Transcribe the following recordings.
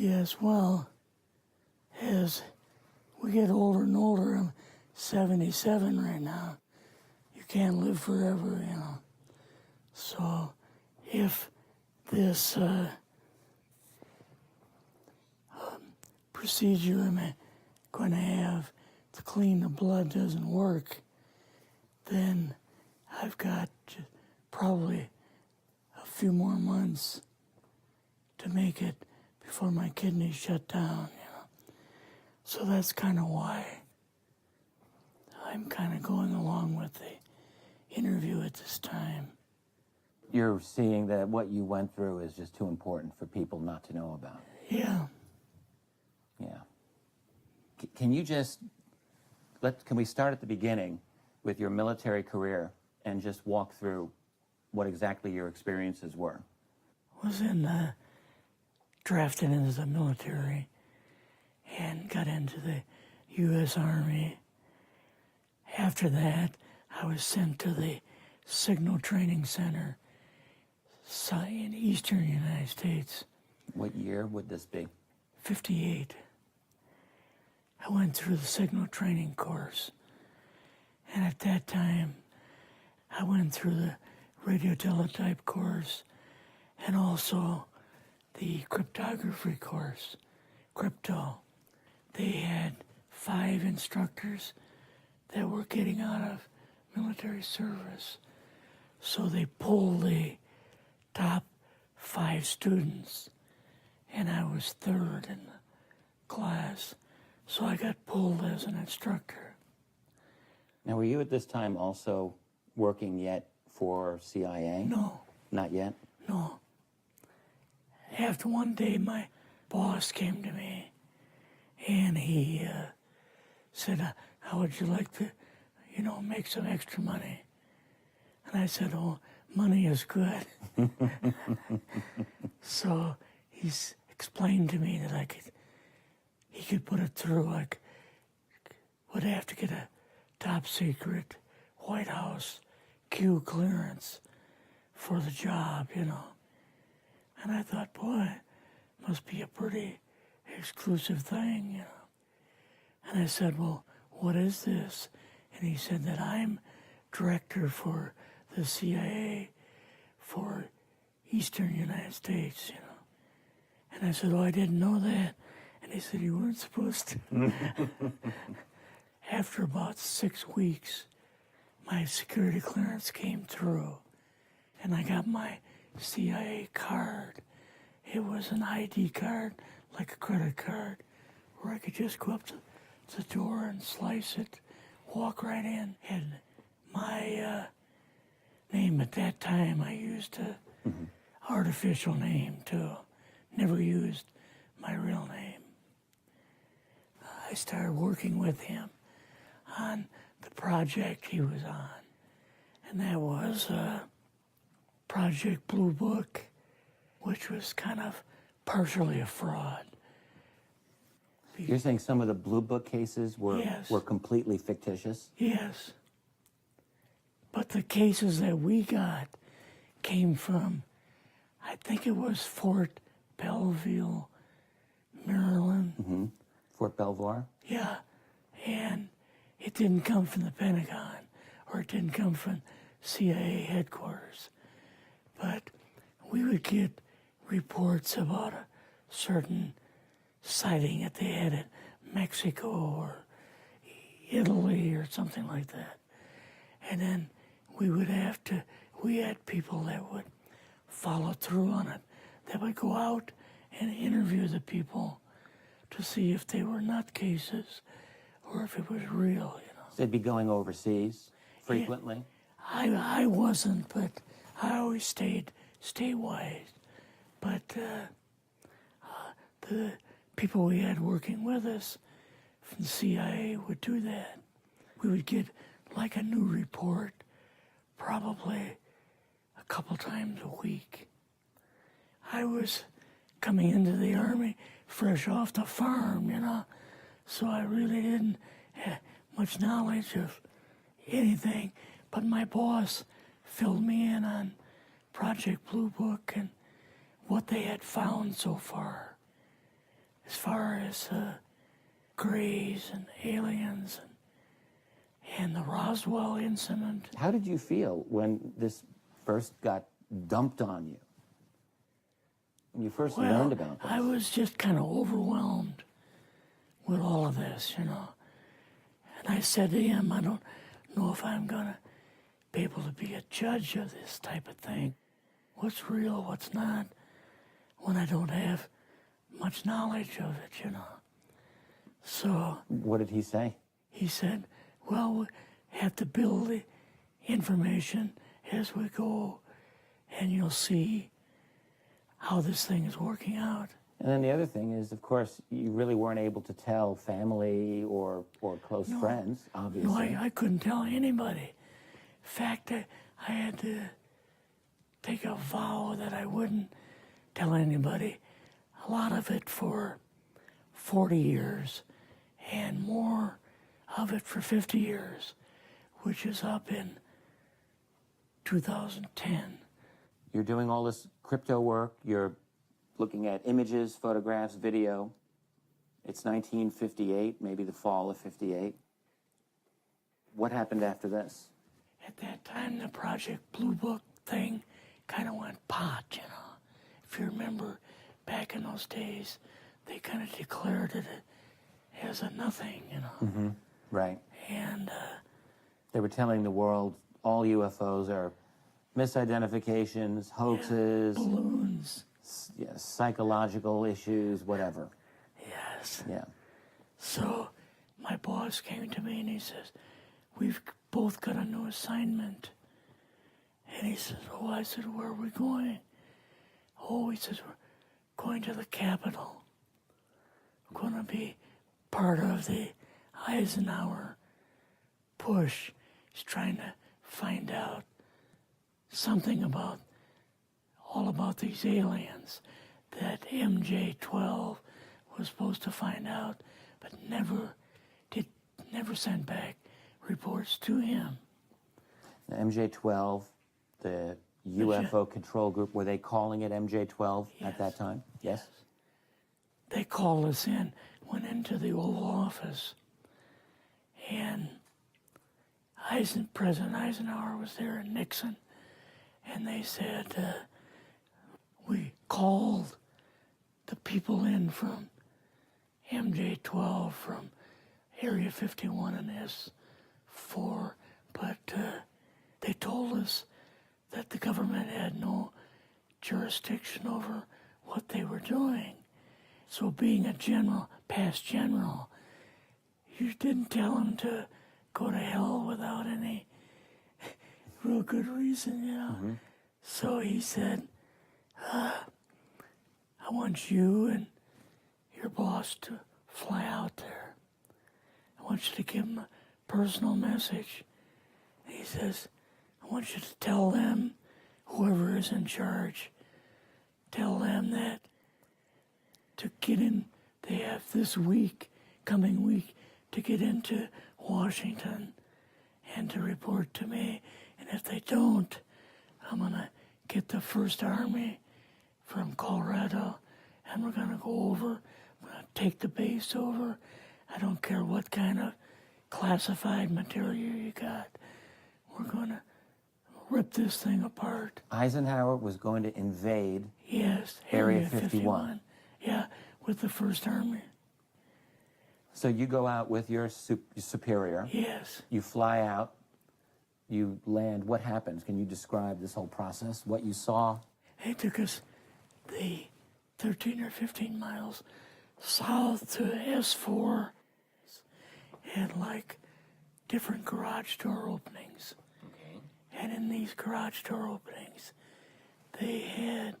Yes, well, as we get older and older, I'm 77 right now. You can't live forever, you know. So if this procedure I'm going to have to clean the blood doesn't work, then I've got probably a few more months to make it before my kidneys shut down, you know. So that's kind of why I'm kind of going along with the interview at this time. You're seeing that what you went through is just too important for people not to know about. Yeah. Yeah. Can you just, can we start at the beginning with your military career and just walk through what exactly your experiences were? Was drafted into the military and got into the U.S. Army. After that, I was sent to the Signal Training Center in eastern United States. What year would this be? 58. I went through the signal training course. And at that time, I went through the radio teletype course and also the cryptography course, crypto. They had 5 instructors that were getting out of military service. So they pulled the top 5 students, and I was 3rd in the class. So I got pulled as an instructor. Now, were you at this time also working yet for CIA? No. Not yet? No. After one day, my boss came to me, and he said, how would you like to, make some extra money? And I said, oh, money is good. So he's explained to me that he could put it through, would have to get a top secret White House Q clearance for the job, And I thought, boy, must be a pretty exclusive thing, And I said, well, what is this? And he said that I'm director for the CIA for Eastern United States, And I said, oh, I didn't know that. And he said, you weren't supposed to. After about 6 weeks, my security clearance came through, and I got my CIA card. It was an ID card, like a credit card, where I could just go up to the door and slice it, walk right in. And my name at that time, I used a artificial name too. Never used my real name. I started working with him on the project he was on, and that was Project Blue Book, which was kind of partially a fraud. You're saying some of the Blue Book cases were, Yes. were completely fictitious? Yes. But the cases that we got came from, I think it was Fort Belvoir, Maryland. Mm-hmm. Fort Belvoir? Yeah. And it didn't come from the Pentagon, or it didn't come from CIA headquarters. But we would get reports about a certain sighting that they had in Mexico or Italy or something like that. And then we had people that would follow through on it, that would go out and interview the people to see if they were nutcases or if it was real, So they'd be going overseas frequently? Yeah, I wasn't, but I always stayed statewide. But the people we had working with us from the CIA would do that. We would get like a new report probably a couple times a week. I was coming into the Army fresh off the farm, so I really didn't have much knowledge of anything, but my boss filled me in on Project Blue Book and what they had found so far. as far as Greys and aliens and the Roswell incident. How did you feel when this first got dumped on you? When you first learned about this? I was just kind of overwhelmed with all of this, you know. And I said to him, I don't know if I'm going to be able to be a judge of this type of thing. What's real, what's not, when I don't have much knowledge of it, you know. So... What did he say? He said, well, we have to build the information as we go, and you'll see how this thing is working out. And then the other thing is, of course, you really weren't able to tell family or close friends, obviously. No, I couldn't tell anybody. In fact, I had to take a vow that I wouldn't tell anybody. A lot of it for 40 years, and more of it for 50 years, which is up in 2010. You're doing all this crypto work. You're looking at images, photographs, video. It's 1958, maybe the fall of 58. What happened after this? At that time, the Project Blue Book thing kind of went pot, you know. If you remember, back in those days, they kind of declared it as a nothing, you know. Mm-hmm. Right. And they were telling the world all UFOs are misidentifications, hoaxes, balloons. Psychological issues, whatever. Yes. Yeah. So my boss came to me and he says, we've both got a new assignment. And he says, oh, I said, where are we going? Oh, he says, we're going to the Capitol. We're going to be part of the Eisenhower push. He's trying to find out something about all about these aliens that MJ-12 was supposed to find out, but never sent back reports to him. The MJ-12, the UFO control group, were they calling it MJ-12 at that time? Yes. They called us in, went into the Oval Office, and President Eisenhower was there and Nixon, and they said, we called the people in from MJ-12 from Area 51 and S4, but they told us that the government had no jurisdiction over what they were doing. So being a general, past general, you didn't tell him to go to hell without any real good reason, you know. Mm-hmm. So he said, I want you and your boss to fly out there. I want you to give him a personal message. And he says, I want you to tell them, whoever is in charge, tell them that to get in, they have this week, coming week, to get into Washington and to report to me. And if they don't, I'm going to get the First Army from Colorado, and we're going to go over, we're going to take the base over. I don't care what kind of classified material you got. We're going to rip this thing apart. Eisenhower was going to invade Area 51. Yeah, with the First Army. So you go out with your superior. Yes. You fly out. You land. What happens? Can you describe this whole process, what you saw? They took us the 13 or 15 miles south to S4 and like different garage door openings. Okay. And in these garage door openings, they had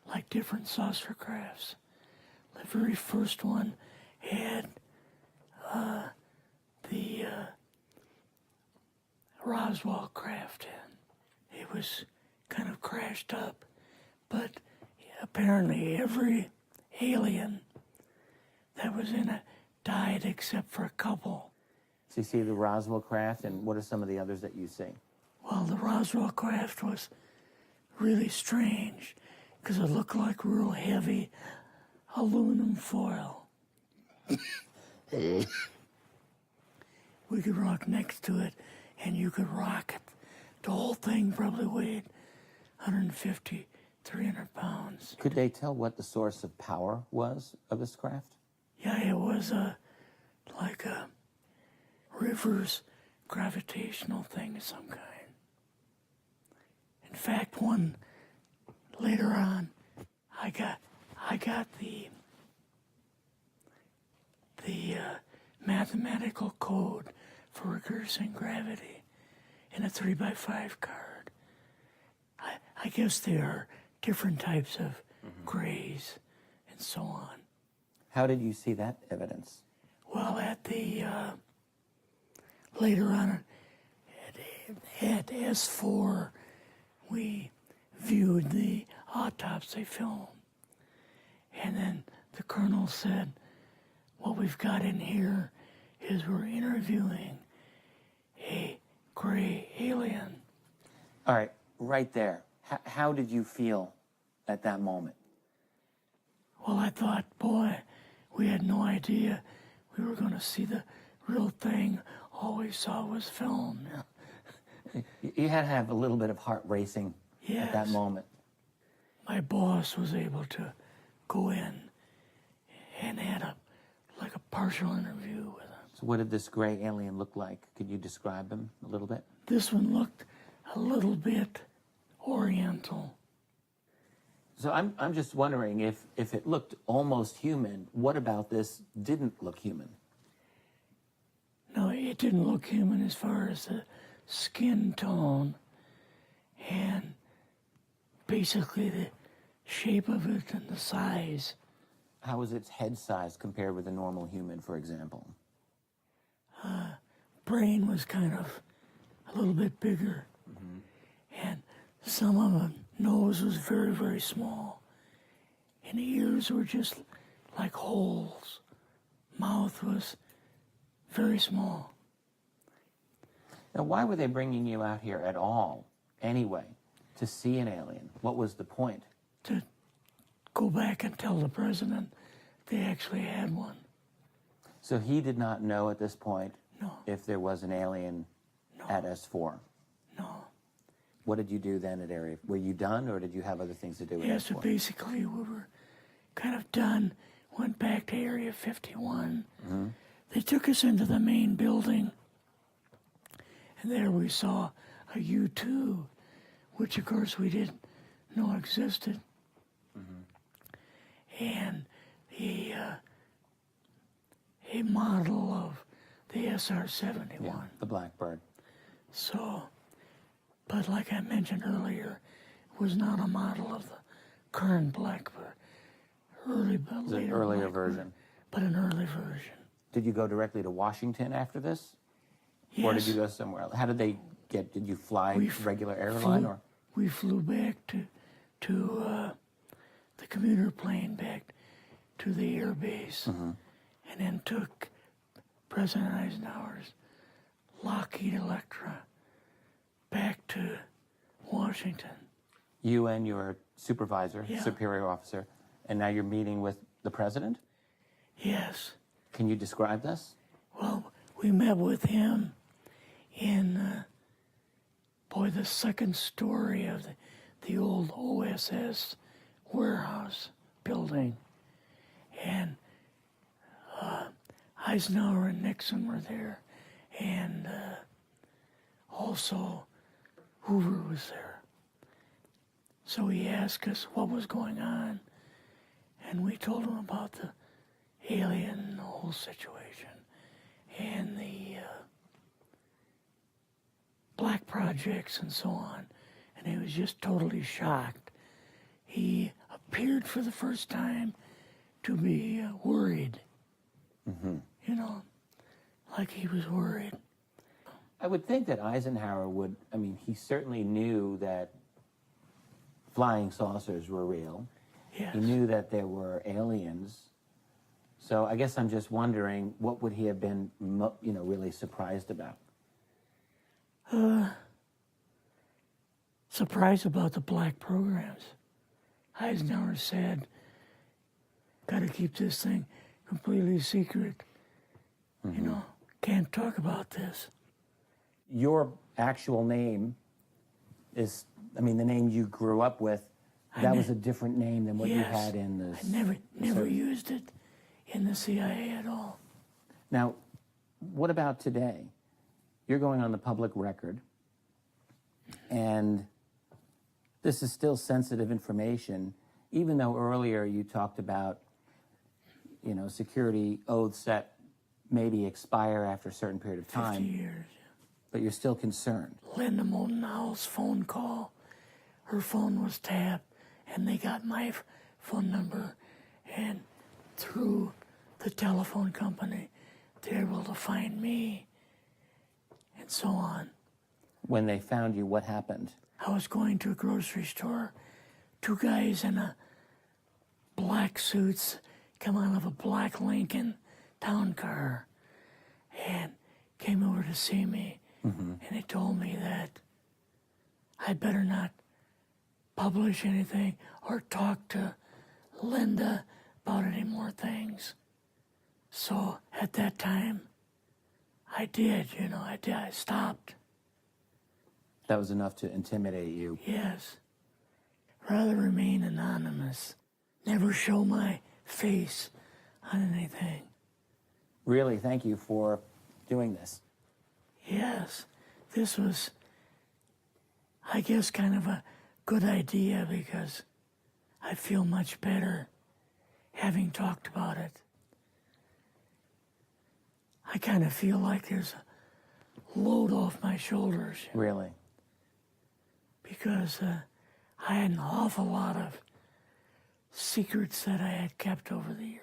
like different saucer crafts. The very first one had the Roswell craft in. It was kind of crashed up, but apparently every alien that was in it died except for a couple. So you see the Roswell craft, and what are some of the others that you see? Well, the Roswell craft was really strange because it looked like real heavy aluminum foil. We could rock next to it, and you could rock it. The whole thing probably weighed 150, 300 pounds. Could they tell what the source of power was of this craft? Yeah, it was like a reverse gravitational thing of some kind. In fact, one later on, I got the mathematical code for reversing gravity in a 3x5 card. I guess there are different types of grays and so on. How did you see that evidence? Well, at the later on at S4, we viewed the autopsy film, and then the colonel said, "What we've got in here is we're interviewing a gray alien." All right, right there. How did you feel at that moment? Well, I thought, boy, we had no idea we were going to see the real thing. All we saw was film. You had to have a little bit of heart racing at that Yes. moment. My boss was able to go in and had like a partial interview with him. So what did this gray alien look like? Could you describe him a little bit? This one looked a little bit oriental. So I'm just wondering if it looked almost human, what about this didn't look human? No, it didn't look human as far as the skin tone and basically the shape of it and the size. How was its head size compared with a normal human, for example? Brain was kind of a little bit bigger. And some of the nose was very, very small. And the ears were just like holes. Mouth was very small. Now, why were they bringing you out here at all, anyway, to see an alien? What was the point? To go back and tell the president they actually had one. So he did not know at this point No, if there was an alien at S4. no. What did you do then at Area? Were you done, or did you have other things to do with Yeah, so S4? basically we were kind of done. Went back to Area 51. They took us into the main building. And there we saw a U-2, which of course we didn't know existed. And a model of the SR-71. Yeah, the Blackbird. So, but like I mentioned earlier, it was not a model of the current Blackbird. It's an earlier version. But an early version. Did you go directly to Washington after this? Yes. Or did you go somewhere else? How did they get, did you fly regular airline or? We flew back to the commuter plane back to the air base, and then took President Eisenhower's Lockheed Electra back to Washington. You and your supervisor, Yeah. superior officer, and now you're meeting with the president? Yes. Can you describe this? Well, we met with him in, the second story of the old OSS warehouse building. And Eisenhower and Nixon were there. And also Hoover was there. So he asked us what was going on. And we told him about the alien and the whole situation. And the black projects and so on. And he was just totally shocked. He appeared for the first time to be worried. You know, like he was worried. I would think that Eisenhower would, he certainly knew that flying saucers were real. Yes. He knew that there were aliens. So I guess I'm just wondering, what would he have been, really surprised about? Surprised about the black programs. Eisenhower said, got to keep this thing completely secret. You know, can't talk about this. Your actual name is, I mean, the name you grew up with, that was a different name than what you Yes. had in the... I never used it in the CIA at all. Now, what about today? You're going on the public record, and this is still sensitive information, even though earlier you talked about, you know, security oaths that maybe expire after a certain period of time. 50 years. But you're still concerned. Linda Moldenhauer's phone call, her phone was tapped, and they got my phone number, and through the telephone company, they're able to find me, and so on. When they found you, what happened? I was going to a grocery store. Two guys in a black suits come out of a black Lincoln town car and came over to see me. And they told me that I'd better not publish anything or talk to Linda about any more things. So at that time, I did, you know, I stopped. That was enough to intimidate you. Yes. Rather remain anonymous. Never show my face on anything. Really, thank you for doing this. Yes, this was, I guess, kind of a good idea because I feel much better having talked about it. I kind of feel like there's a load off my shoulders. Really? Because I had an awful lot of secrets that I had kept over the years.